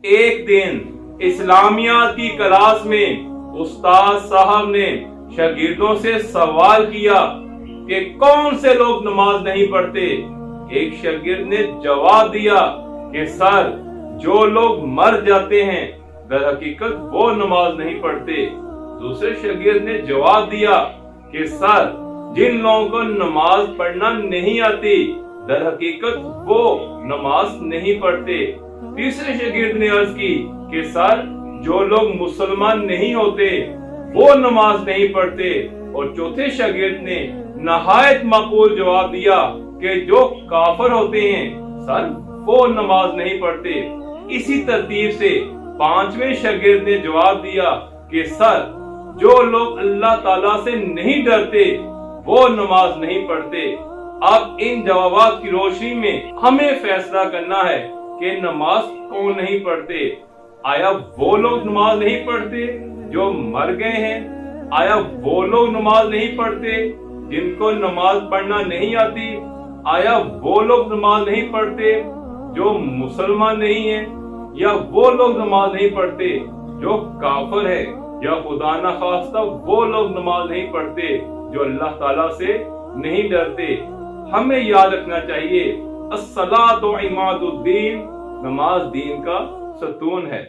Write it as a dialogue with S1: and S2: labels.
S1: ایک دن اسلامیات کی کلاس میں استاد صاحب نے شاگردوں سے سوال کیا کہ کون سے لوگ نماز نہیں پڑھتے؟ ایک شاگرد نے جواب دیا کہ سر، جو لوگ مر جاتے ہیں در حقیقت وہ نماز نہیں پڑھتے۔ دوسرے شاگرد نے جواب دیا کہ سر، جن لوگوں کو نماز پڑھنا نہیں آتی در حقیقت وہ نماز نہیں پڑھتے۔ تیسرے شاگرد نے عرض کی کہ سر، جو لوگ مسلمان نہیں ہوتے وہ نماز نہیں پڑھتے۔ اور چوتھے شاگرد نے نہایت معقول جواب دیا کہ جو کافر ہوتے ہیں سر وہ نماز نہیں پڑھتے۔ اسی ترتیب سے پانچویں شاگرد نے جواب دیا کہ سر، جو لوگ اللہ تعالیٰ سے نہیں ڈرتے وہ نماز نہیں پڑھتے۔ اب ان جوابات کی روشنی میں ہمیں فیصلہ کرنا ہے کہ نماز کون نہیں پڑھتے۔ آیا وہ لوگ نماز نہیں پڑھتے جو مر گئے ہیں؟ آیا وہ لوگ نماز نہیں پڑھتے جن کو نماز پڑھنا نہیں آتی؟ آیا وہ لوگ نماز نہیں پڑھتے جو مسلمان نہیں ہیں؟ یا وہ لوگ نماز نہیں پڑھتے جو کافر ہے؟ یا خدا نخواستہ وہ لوگ نماز نہیں پڑھتے جو اللہ تعالیٰ سے نہیں ڈرتے؟ ہمیں یاد رکھنا چاہیے الصلاۃ عماد الدین، نماز دین کا ستون ہے۔